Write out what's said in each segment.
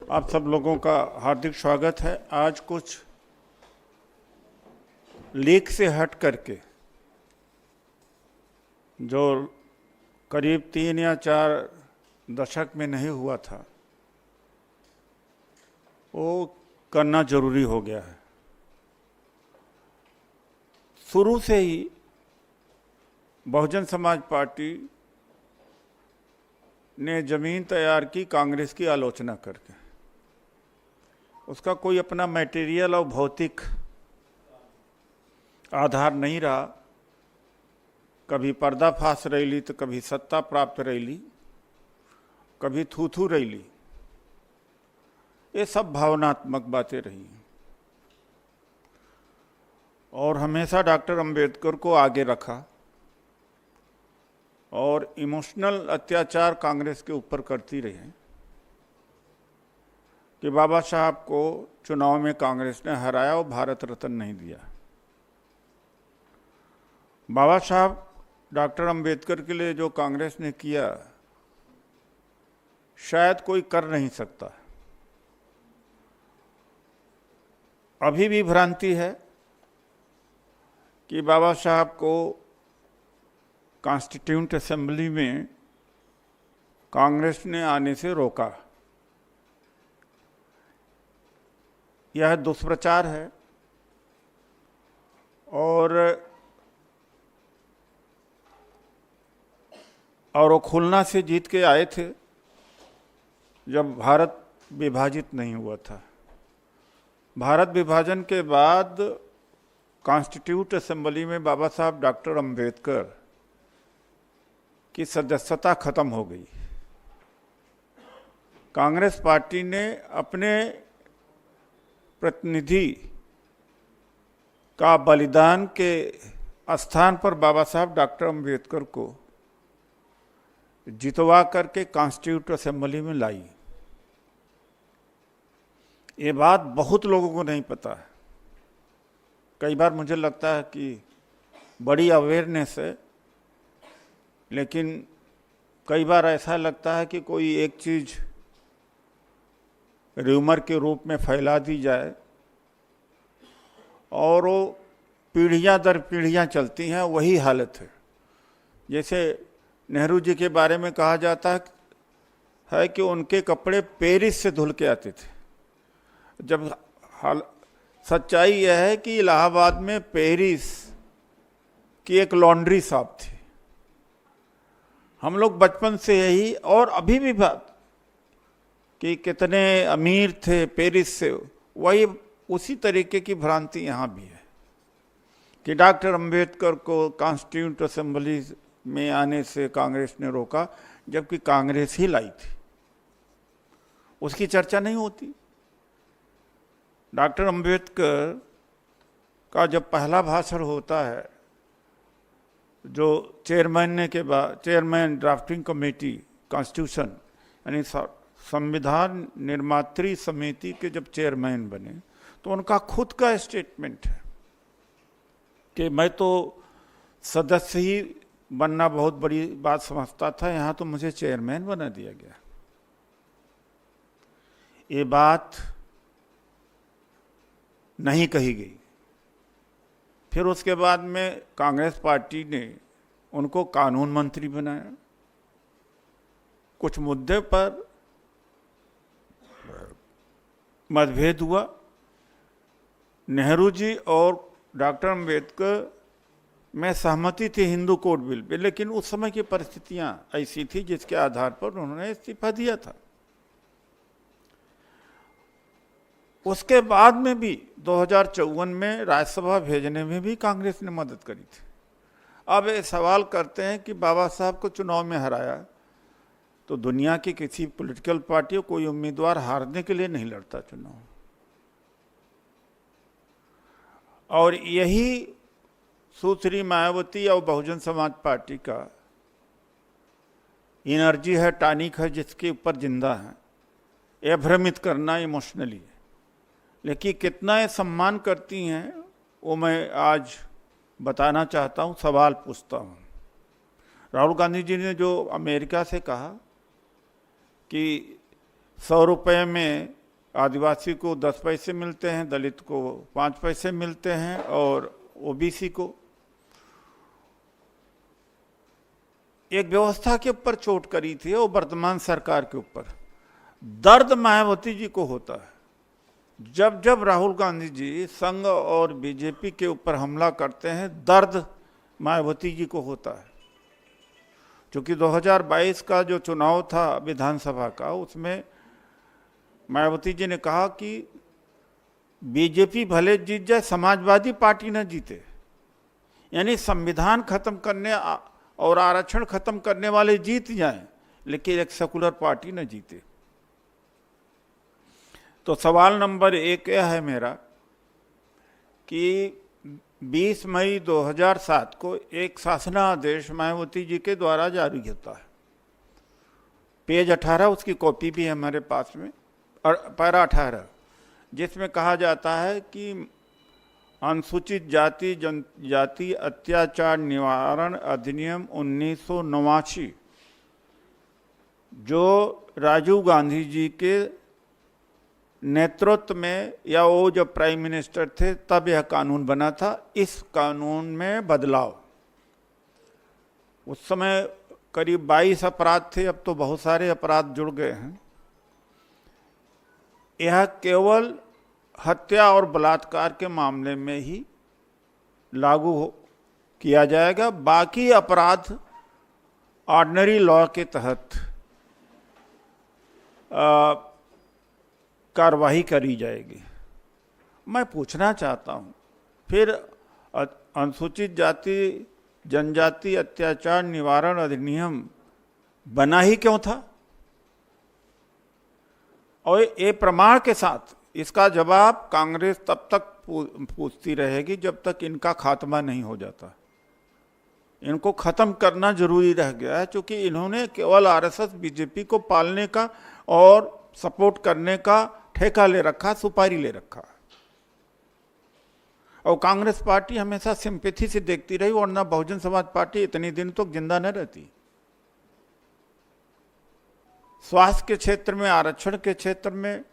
आप सब लोगों का हार्दिक स्वागत है। आज कुछ लीक से हट करके जो करीब 3 या 4 दशक में नहीं हुआ था वो करना जरूरी हो गया है। शुरू से ही बहुजन समाज पार्टी ने जमीन तैयार की कांग्रेस की आलोचना करके। उसका कोई अपना मटेरियल और भौतिक आधार नहीं रहा। कभी पर्दाफाश रैली तो कभी सत्ता प्राप्त रैली, कभी थू रैली। ये सब भावनात्मक बातें रही और हमेशा डॉक्टर अंबेडकर को आगे रखा और इमोशनल अत्याचार कांग्रेस के ऊपर करती रही कि बाबा साहब को चुनाव में कांग्रेस ने हराया और भारत रत्न नहीं दिया। बाबा साहब डॉक्टर अंबेडकर के लिए जो कांग्रेस ने किया शायद कोई कर नहीं सकता। अभी भी भ्रांति है कि बाबा साहब को कॉन्स्टिट्यूएंट असेंबली में कांग्रेस ने आने से रोका। यह दुष्प्रचार है और वो खुलना से जीत के आए थे जब भारत विभाजित नहीं हुआ था। भारत विभाजन के बाद कॉन्स्टिट्यूएंट असेंबली में बाबा साहब डॉक्टर अंबेडकर की सदस्यता खत्म हो गई। कांग्रेस पार्टी ने अपने प्रतिनिधि का बलिदान के स्थान पर बाबा साहब डॉक्टर अंबेडकर को जितवा करके कॉन्स्टिट्यूएंट असेंबली में लाई। ये बात बहुत लोगों को नहीं पता है। कई बार मुझे लगता है कि बड़ी अवेयरनेस है, लेकिन कई बार ऐसा लगता है कि कोई एक चीज़ र्यूमर के रूप में फैला दी जाए और वो पीढ़ियां दर पीढ़ियां चलती हैं। वही हालत है। जैसे नेहरू जी के बारे में कहा जाता है कि उनके कपड़े पेरिस से धुल के आते थे, जब सच्चाई यह है कि इलाहाबाद में पेरिस की एक लॉन्ड्री शॉप थी। हम लोग बचपन से यही, और अभी भी बात कि कितने अमीर थे पेरिस से, वही उसी तरीके की भ्रांति यहाँ भी है कि डॉक्टर अंबेडकर को कॉन्स्टिट्यूएंट असेंबली में आने से कांग्रेस ने रोका, जबकि कांग्रेस ही लाई थी। उसकी चर्चा नहीं होती। डॉक्टर अंबेडकर का जब पहला भाषण होता है, जो चेयरमैन ड्राफ्टिंग कमेटी कॉन्स्टिट्यूशन यानी संविधान निर्मात्री समिति के जब चेयरमैन बने, तो उनका खुद का स्टेटमेंट है कि मैं तो सदस्य ही बनना बहुत बड़ी बात समझता था, यहाँ तो मुझे चेयरमैन बना दिया गया। ये बात नहीं कही गई। फिर उसके बाद में कांग्रेस पार्टी ने उनको कानून मंत्री बनाया। कुछ मुद्दे पर मतभेद हुआ। नेहरू जी और डॉक्टर अंबेडकर में सहमति थी हिंदू कोड बिल पे, लेकिन उस समय की परिस्थितियां ऐसी थी जिसके आधार पर उन्होंने इस्तीफा दिया था। उसके बाद में भी 2054 में राज्यसभा भेजने में भी कांग्रेस ने मदद करी थी। अब ये सवाल करते हैं कि बाबा साहब को चुनाव में हराया, तो दुनिया की किसी पॉलिटिकल पार्टी को कोई उम्मीदवार हारने के लिए नहीं लड़ता चुनाव। और यही सुश्री मायावती और बहुजन समाज पार्टी का एनर्जी है, टॉनिक है, जिसके ऊपर जिंदा है। यह भ्रमित करना इमोशनली, लेकिन कितना ये सम्मान करती हैं वो मैं आज बताना चाहता हूँ, सवाल पूछता हूँ। राहुल गांधी जी ने जो अमेरिका से कहा कि 100 रुपये में आदिवासी को 10 पैसे मिलते हैं, दलित को 5 पैसे मिलते हैं और ओबीसी को। एक व्यवस्था के ऊपर चोट करी थी वो वर्तमान सरकार के ऊपर। दर्द मायावती जी को होता है। जब जब राहुल गांधी जी संघ और बीजेपी के ऊपर हमला करते हैं, दर्द मायावती जी को होता है। क्योंकि 2022 का जो चुनाव था विधानसभा का, उसमें मायावती जी ने कहा कि बीजेपी भले जीत जाए, समाजवादी पार्टी न जीते। यानी संविधान खत्म करने और आरक्षण खत्म करने वाले जीत जाएं, लेकिन एक सेकुलर पार्टी न जीते। तो सवाल नंबर 1 यह है मेरा कि 20 मई 2007 को एक शासनादेश मायावती जी के द्वारा जारी होता है। पेज 18 उसकी कॉपी भी है हमारे पास में, और पैरा 18, जिसमें कहा जाता है कि अनुसूचित जाति जनजाति अत्याचार निवारण अधिनियम 1989 जो राजीव गांधी जी के नेतृत्व में, या वो जब प्राइम मिनिस्टर थे तब यह कानून बना था, इस कानून में बदलाव। उस समय करीब 22 अपराध थे, अब तो बहुत सारे अपराध जुड़ गए हैं। यह केवल हत्या और बलात्कार के मामले में ही लागू किया जाएगा, बाकी अपराध ऑर्डिनरी लॉ के तहत कार्रवाई करी जाएगी। मैं पूछना चाहता हूँ, फिर अनुसूचित जाति जनजाति अत्याचार निवारण अधिनियम बना ही क्यों था? और ये प्रमाण के साथ इसका जवाब कांग्रेस तब तक पूछती रहेगी जब तक इनका खात्मा नहीं हो जाता। इनको खत्म करना जरूरी रह गया है, क्योंकि इन्होंने केवल आरएसएस बीजेपी को पालने का और सपोर्ट करने का ठेका ले रखा, सुपारी ले रखा। और कांग्रेस पार्टी हमेशा सिंपैथी से देखती रही, वरना बहुजन समाज पार्टी इतने दिन तक जिंदा न रहती। स्वास्थ्य के क्षेत्र में, आरक्षण के क्षेत्र में,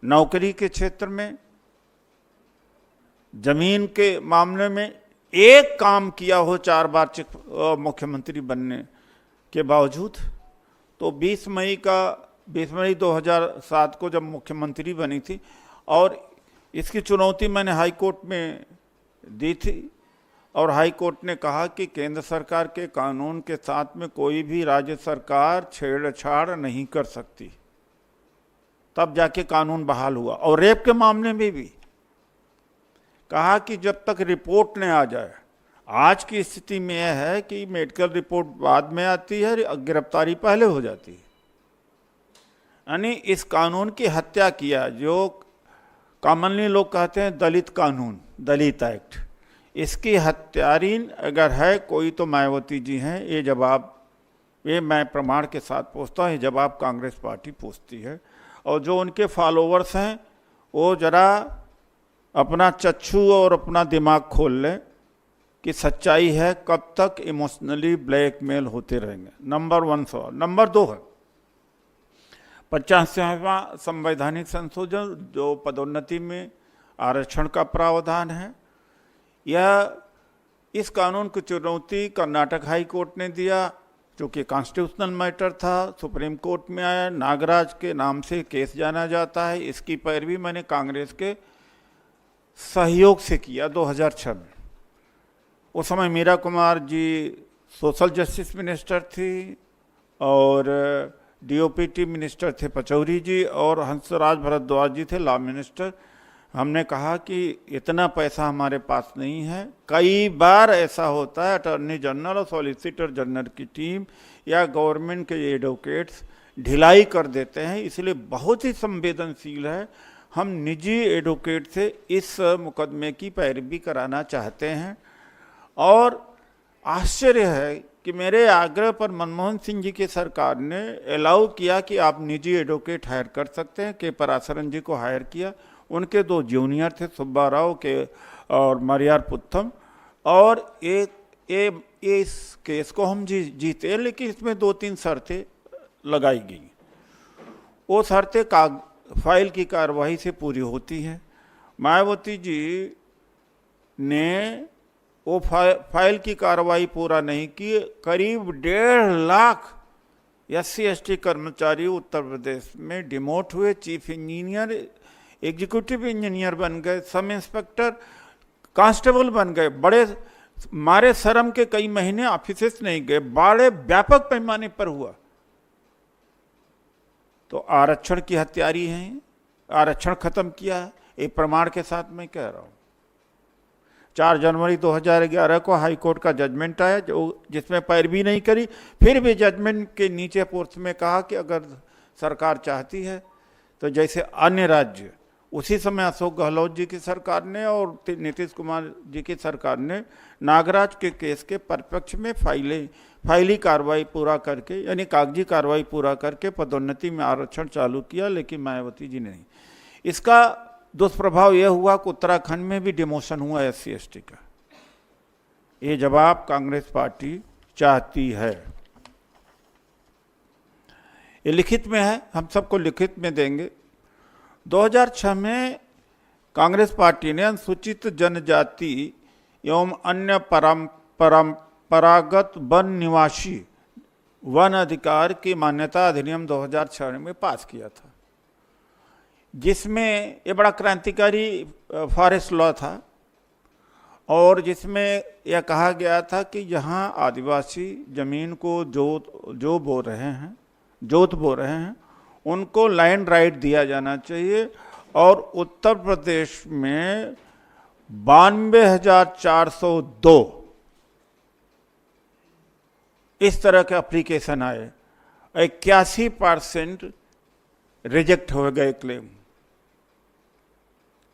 नौकरी के क्षेत्र में, जमीन के मामले में एक काम किया हो 4 बार मुख्यमंत्री बनने के बावजूद। तो 20 मई 2007 को जब मुख्यमंत्री बनी थी, और इसकी चुनौती मैंने हाई कोर्ट में दी थी, और हाई कोर्ट ने कहा कि केंद्र सरकार के कानून के साथ में कोई भी राज्य सरकार छेड़छाड़ नहीं कर सकती। तब जाके कानून बहाल हुआ। और रेप के मामले में भी कहा कि जब तक रिपोर्ट न आ जाए, आज की स्थिति में यह है कि मेडिकल रिपोर्ट बाद में आती है, गिरफ्तारी पहले हो जाती है। यानी इस कानून की हत्या किया, जो कॉमनली लोग कहते हैं दलित कानून, दलित एक्ट, इसकी हत्यारीन अगर है कोई तो मायावती जी हैं। ये जवाब, ये मैं प्रमाण के साथ पूछता हूँ, ये जवाब कांग्रेस पार्टी पूछती है। और जो उनके फॉलोवर्स हैं वो जरा अपना चक्षु और अपना दिमाग खोल लें कि सच्चाई है, कब तक इमोशनली ब्लैकमेल होते रहेंगे। नंबर 1 सवाल। नंबर 2 है 50वां संवैधानिक संशोधन, जो पदोन्नति में आरक्षण का प्रावधान है। यह इस कानून की चुनौती कर्नाटक हाई कोर्ट ने दिया, क्योंकि कॉन्स्टिट्यूशनल मैटर था, सुप्रीम कोर्ट में आया, नागराज के नाम से केस जाना जाता है। इसकी पैरवी मैंने कांग्रेस के सहयोग से किया 2006 में। उस समय Meera Kumar ji social justice minister थी, और डीओपीटी मिनिस्टर थे पचौरी जी, और हंसराज भारद्वाज जी थे लॉ मिनिस्टर। हमने कहा कि इतना पैसा हमारे पास नहीं है। कई बार ऐसा होता है, अटॉर्नी जनरल और सॉलिसिटर जनरल की टीम या गवर्नमेंट के एडवोकेट्स ढिलाई कर देते हैं, इसलिए बहुत ही संवेदनशील है। हम निजी एडवोकेट से इस मुकदमे की पैरवी कराना चाहते हैं। और आश्चर्य है कि मेरे आग्रह पर मनमोहन सिंह जी की सरकार ने अलाउ किया कि आप निजी एडवोकेट हायर कर सकते हैं। के पराशरन जी को हायर किया, उनके 2 जूनियर थे, सुब्बा राव के और मरियार पुत्थम, और इस केस को हम जीते, लेकिन इसमें 2-3 शर्तें लगाई गई। वो शर्तें फाइल की कार्रवाई से पूरी होती है। मायावती जी ने वो फाइल की कार्रवाई पूरा नहीं की। करीब 1.5 लाख SC/ST कर्मचारी उत्तर प्रदेश में डिमोट हुए। चीफ इंजीनियर, एग्जीक्यूटिव इंजीनियर बन गए, सब इंस्पेक्टर, कांस्टेबल बन गए। बड़े मारे शर्म के कई महीने ऑफिसेस नहीं गए। बड़े व्यापक पैमाने पर हुआ। तो आरक्षण की हत्यारी हैं, आरक्षण खत्म किया है, एक प्रमाण के साथ मैं कह रहा हूं। 4 जनवरी 2011 को हाई कोर्ट का जजमेंट आया जिसमें पैरवी नहीं करी। फिर भी जजमेंट के नीचे पोर्स में कहा कि अगर सरकार चाहती है तो जैसे अन्य राज्य, उसी समय अशोक गहलोत जी की सरकार ने और नीतीश कुमार जी की सरकार ने नागराज के केस के परिप्रेक्ष्य में फाइली कार्रवाई पूरा करके, यानी कागजी कार्रवाई पूरा करके पदोन्नति में आरक्षण चालू किया, लेकिन मायावती जी ने नहीं। इसका दुष्प्रभाव यह हुआ कि उत्तराखंड में भी डिमोशन हुआ SC/ST का। ये जवाब कांग्रेस पार्टी चाहती है। ये लिखित में है, हम सबको लिखित में देंगे। 2006 में कांग्रेस पार्टी ने अनुसूचित जनजाति एवं अन्य परंपरागत वन निवासी वन अधिकार की मान्यता अधिनियम 2006 में पास किया था, जिसमें ये बड़ा क्रांतिकारी फॉरेस्ट लॉ था और जिसमें यह कहा गया था कि यहाँ आदिवासी जमीन को जोत बो रहे हैं उनको लैंड राइट दिया जाना चाहिए। और उत्तर प्रदेश में 92,402 इस तरह के एप्लीकेशन आए। 81% रिजेक्ट हो गए क्लेम।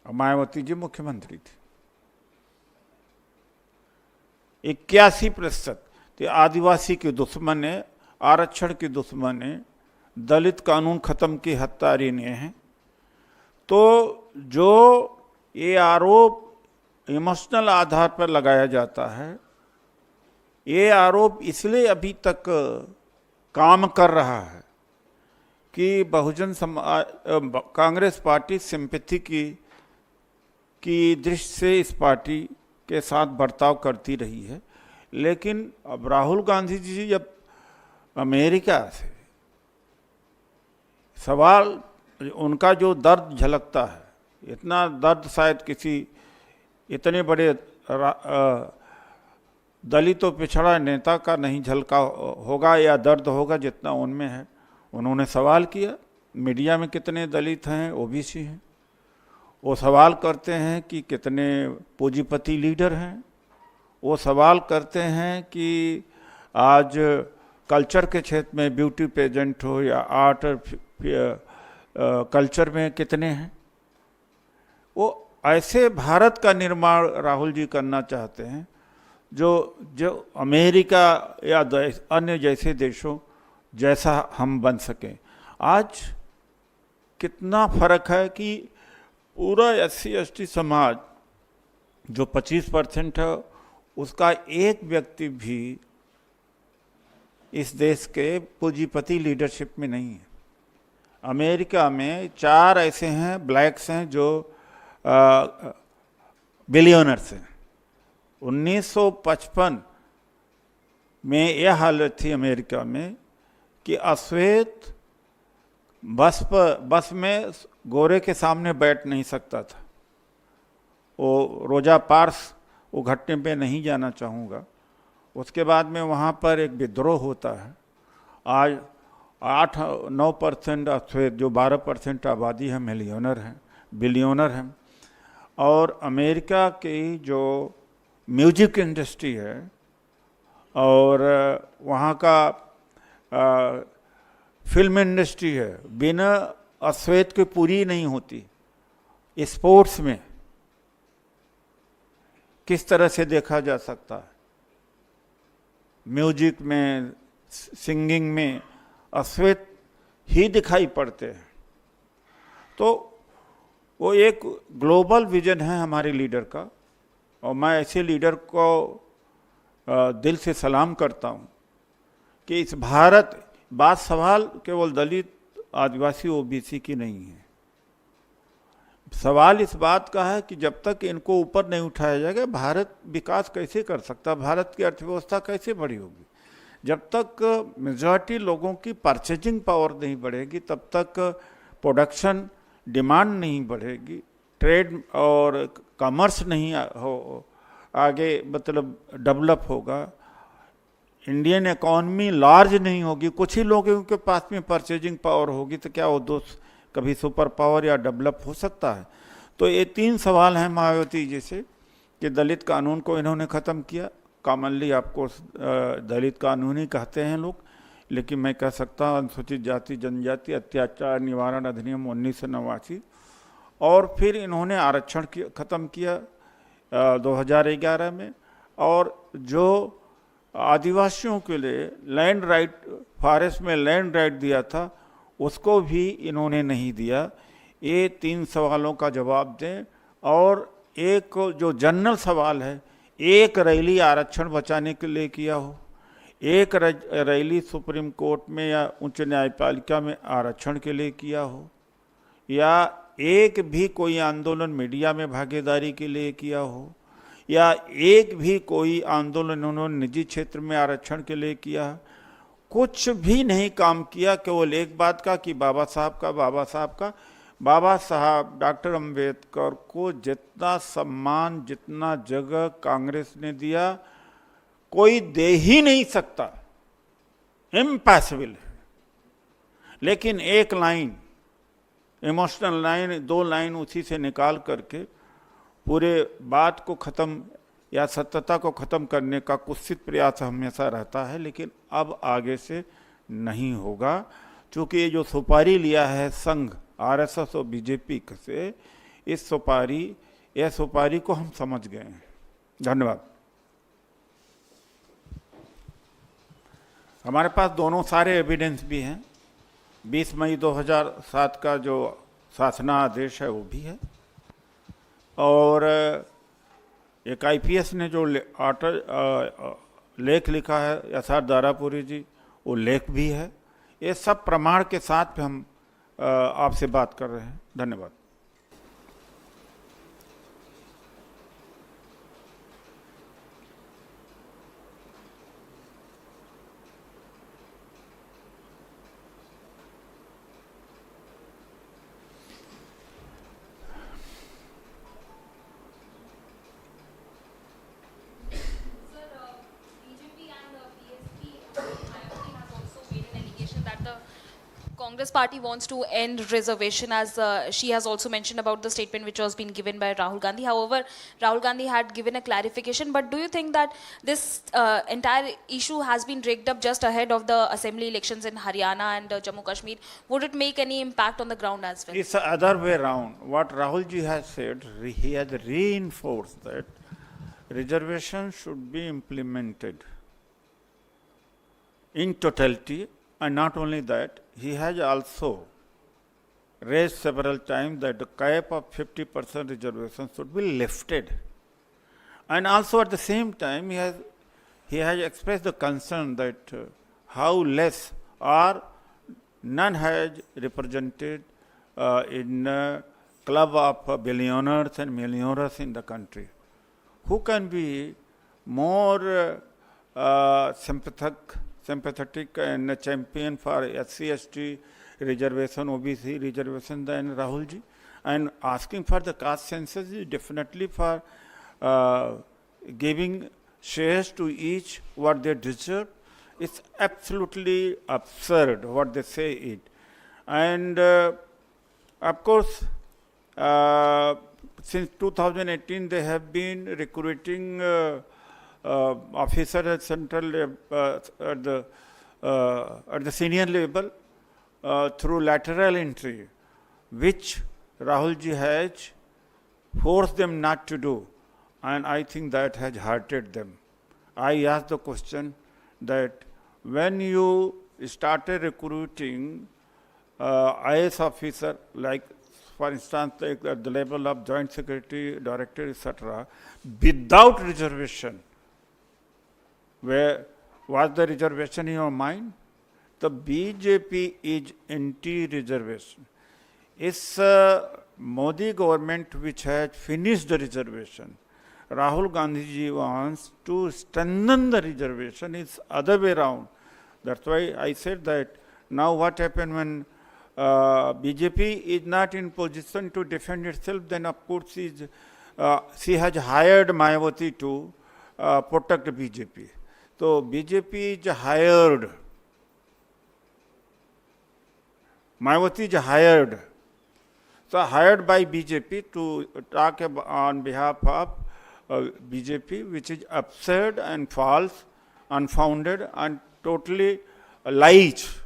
मायावती जी मुख्यमंत्री थे। 81%। तो आदिवासी के दुश्मन है, आरक्षण के दुश्मन है, दलित कानून खत्म की हत्यारी ने हैं। तो जो ये आरोप इमोशनल आधार पर लगाया जाता है, ये आरोप इसलिए अभी तक काम कर रहा है कि बहुजन समाज कांग्रेस पार्टी सिंपैथी की दृष्टि से इस पार्टी के साथ बर्ताव करती रही है। लेकिन अब राहुल गांधी जी जब अमेरिका से सवाल, उनका जो दर्द झलकता है, इतना दर्द शायद किसी इतने बड़े दलित और पिछड़ा नेता का नहीं झलका होगा या दर्द होगा जितना उनमें है। उन्होंने सवाल किया, मीडिया में कितने दलित हैं, ओबीसी हैं। वो सवाल करते हैं कि कितने पूंजीपति लीडर हैं। वो सवाल करते हैं कि आज कल्चर के क्षेत्र में ब्यूटी पेजेंट हो या आर्ट कल्चर में कितने हैं। वो ऐसे भारत का निर्माण राहुल जी करना चाहते हैं जो अमेरिका या अन्य जैसे देशों जैसा हम बन सकें। आज कितना फर्क है कि पूरा SC/ST समाज जो 25% है, उसका एक व्यक्ति भी इस देश के पूंजीपति लीडरशिप में नहीं है। अमेरिका में 4 ऐसे हैं ब्लैक्स हैं जो बिलियनर्स हैं। 1955 में यह हालत थी अमेरिका में कि अश्वेत बस में गोरे के सामने बैठ नहीं सकता था। वो रोजा पार्क्स, वो घटने पे नहीं जाना चाहूँगा। उसके बाद में वहाँ पर एक विद्रोह होता है। आज 8-9% अश्वेत, जो 12% आबादी है, बिलियनर हैं। और अमेरिका की जो म्यूजिक इंडस्ट्री है और वहाँ का फिल्म इंडस्ट्री है, बिना अश्वेत के पूरी नहीं होती। स्पोर्ट्स में किस तरह से देखा जा सकता है, म्यूजिक में, सिंगिंग में अश्वेत ही दिखाई पड़ते हैं। तो वो एक ग्लोबल विजन है हमारे लीडर का, और मैं ऐसे लीडर को दिल से सलाम करता हूँ कि बात सवाल केवल दलित, आदिवासी, ओबीसी की नहीं है। सवाल इस बात का है कि जब तक इनको ऊपर नहीं उठाया जाएगा भारत विकास कैसे कर सकता, भारत की अर्थव्यवस्था कैसे बड़ी होगी। जब तक मेजॉरिटी लोगों की परचेजिंग पावर नहीं बढ़ेगी तब तक प्रोडक्शन डिमांड नहीं बढ़ेगी, ट्रेड और कॉमर्स नहीं हो आगे मतलब डेवलप होगा, इंडियन इकॉनमी लार्ज नहीं होगी, कुछ ही लोगों के पास में परचेजिंग पावर होगी, तो क्या वो दोस्त कभी सुपर पावर या डेवलप हो सकता है। तो ये 3 सवाल हैं मायावती जी से कि दलित कानून को इन्होंने ख़त्म किया। कॉमनली आपको दलित कानून ही कहते हैं लोग, लेकिन मैं कह सकता हूँ अनुसूचित जाति जनजाति अत्याचार निवारण अधिनियम 1989। और फिर इन्होंने आरक्षण ख़त्म किया 2011 में, और जो आदिवासियों के लिए लैंड राइट, फॉरेस्ट में लैंड राइट दिया था उसको भी इन्होंने नहीं दिया। ये 3 सवालों का जवाब दें। और एक जो जनरल सवाल है, एक रैली आरक्षण बचाने के लिए किया हो, एक रैली सुप्रीम कोर्ट में या उच्च न्यायपालिका में आरक्षण के लिए किया हो, या एक भी कोई आंदोलन मीडिया में भागीदारी के लिए किया हो, या एक भी कोई आंदोलन उन्होंने निजी क्षेत्र में आरक्षण के लिए किया, कुछ भी नहीं काम किया। केवल एक बात का कि बाबा साहब डॉक्टर अंबेडकर को जितना सम्मान, जितना जगह कांग्रेस ने दिया कोई दे ही नहीं सकता, इम्पॉसिबल है। लेकिन एक लाइन, इमोशनल लाइन, 2 लाइन उसी से निकाल करके पूरे बात को ख़त्म या सत्यता को ख़त्म करने का कुत्सित प्रयास हमेशा रहता है, लेकिन अब आगे से नहीं होगा। क्योंकि ये जो सुपारी लिया है संघ आरएसएस और बीजेपी से, इस सुपारी को हम समझ गए हैं। धन्यवाद। हमारे पास दोनों सारे एविडेंस भी हैं। 20 मई 2007 का जो शासनादेश है वो भी है, और एक आईपीएस ने जो लेख लिखा है एसआर दारापुरी जी, वो लेख भी है। ये सब प्रमाण के साथ हम आपसे बात कर रहे हैं। धन्यवाद। Congress party wants to end reservation, as she has also mentioned about the statement which was been given by Rahul Gandhi. However, Rahul Gandhi had given a clarification. But do you think that this entire issue has been rigged up just ahead of the assembly elections in Haryana and Jammu Kashmir? Would it make any impact on the ground as well? It's the other way around. What Rahul ji has said, he has reinforced that reservation should be implemented in totality. And not only that, he has also raised several times that the cap of 50% reservation should be lifted. And also at the same time, he has expressed the concern that how less or none has represented in a club of billionaires and millionaires in the country. Who can be more sympathetic and a champion for SC/ST reservation, OBC reservation than Rahul ji? And asking for the caste census is definitely for giving shares to each what they deserve. It's absolutely absurd what they say it. And of course, since 2018 they have been recruiting officers at central at the senior level through lateral entry, which Rahul ji has forced them not to do, and I think that has hurted them. I asked the question that when you started recruiting IAS officer, like for instance like at the level of Joint Secretary, Director, etc., without reservation, where was the reservation in your mind? The BJP is anti-reservation. इस Modi government which has finished the reservation. Rahul Gandhi ji wants to strengthen the reservation. It's other way around. That's why I said that now what happened when BJP is not in position to defend itself, then of course she has hired Mayawati to protect BJP. So BJP is hired. Mayawati is hired. So hired by BJP to talk on behalf of BJP, which is absurd and false, unfounded and totally lies.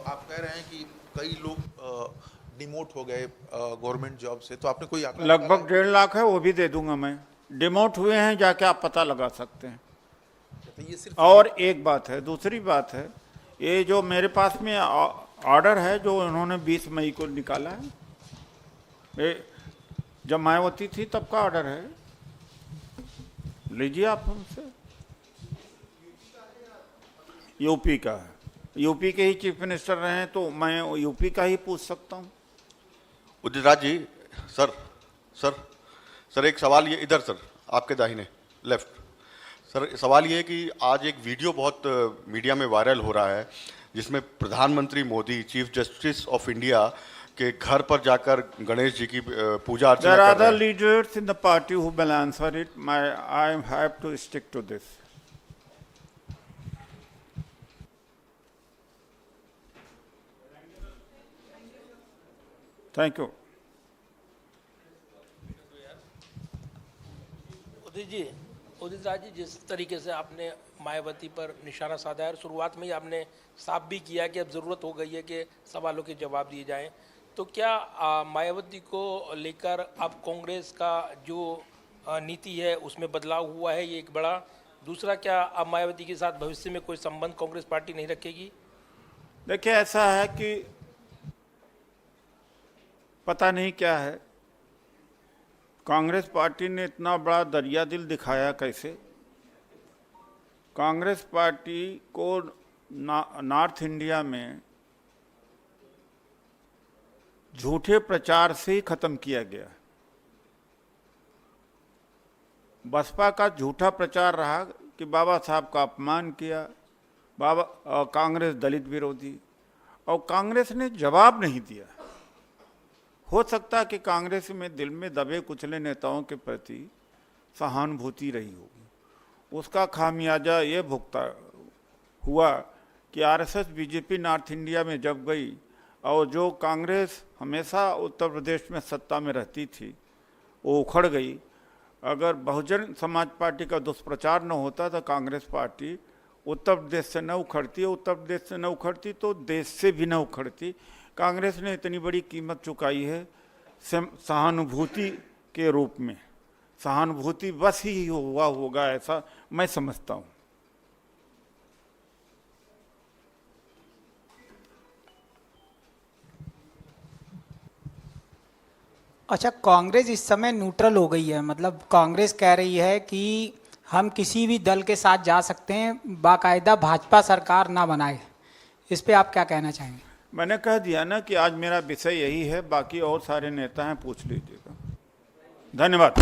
आप कह रहे हैं कि कई लोग demote हो गए government job से, तो आपने कोई आंकड़ा लगभग 1.5 लाख है, वो भी दे दूंगा मैं। डिमोट हुए हैं, जाके आप पता लगा सकते हैं। तो ये सिर्फ और एक बात है, दूसरी बात है, ये जो मेरे पास में ऑर्डर है जो उन्होंने 20 मई को निकाला है, ये जब मायावती थी तब का ऑर्डर है, लीजिए आप हमसे। यूपी का है, यूपी के ही चीफ मिनिस्टर रहे हैं तो मैं यूपी का ही पूछ सकता हूँ। उदित राज जी, सर एक सवाल ये, इधर सर आपके दाहिने लेफ्ट। सर सवाल ये है कि आज एक वीडियो बहुत मीडिया में वायरल हो रहा है जिसमें प्रधानमंत्री Modi chief justice of India के घर पर जाकर गणेश जी की पूजा अर्चना There are कर रहे other हैं। leaders in the party who will answer it. I have to stick to this. Thank you. Udit Raj ji, जिस तरीके से आपने मायावती पर निशाना साधा है और शुरुआत में ही आपने साफ भी किया कि अब ज़रूरत हो गई है कि सवालों के जवाब दिए जाएं, तो क्या मायावती को लेकर अब कांग्रेस का जो नीति है उसमें बदलाव हुआ है? ये एक बड़ा। दूसरा, क्या अब मायावती के साथ भविष्य में कोई संबंध कांग्रेस पार्टी नहीं रखेगी? देखिए, ऐसा है कि पता नहीं क्या है, कांग्रेस पार्टी ने इतना बड़ा दरिया दिल दिखाया कैसे? कांग्रेस पार्टी को नॉर्थ इंडिया में झूठे प्रचार से ही खत्म किया गया। बसपा का झूठा प्रचार रहा कि बाबा साहब का अपमान किया, कांग्रेस दलित विरोधी, और कांग्रेस ने जवाब नहीं दिया। हो सकता है कि कांग्रेस में दिल में दबे कुचले नेताओं के प्रति सहानुभूति रही होगी, उसका खामियाजा ये भुगता हुआ कि आरएसएस बीजेपी नॉर्थ इंडिया में जब गई और जो कांग्रेस हमेशा उत्तर प्रदेश में सत्ता में रहती थी वो उखड़ गई। अगर बहुजन समाज पार्टी का दुष्प्रचार न होता तो कांग्रेस पार्टी उत्तर प्रदेश से न उखड़ती, उत्तर प्रदेश से न उखड़ती तो देश से भी न उखड़ती। कांग्रेस ने इतनी बड़ी कीमत चुकाई है सहानुभूति के रूप में। सहानुभूति बस ही हुआ होगा, ऐसा मैं समझता हूँ। अच्छा, कांग्रेस इस समय न्यूट्रल हो गई है, मतलब कांग्रेस कह रही है कि हम किसी भी दल के साथ जा सकते हैं, बाकायदा भाजपा सरकार ना बनाए। इस पे आप क्या कहना चाहेंगे? मैंने कह दिया ना कि आज मेरा विषय यही है, बाकी और सारे नेता हैं, पूछ लीजिएगा। धन्यवाद।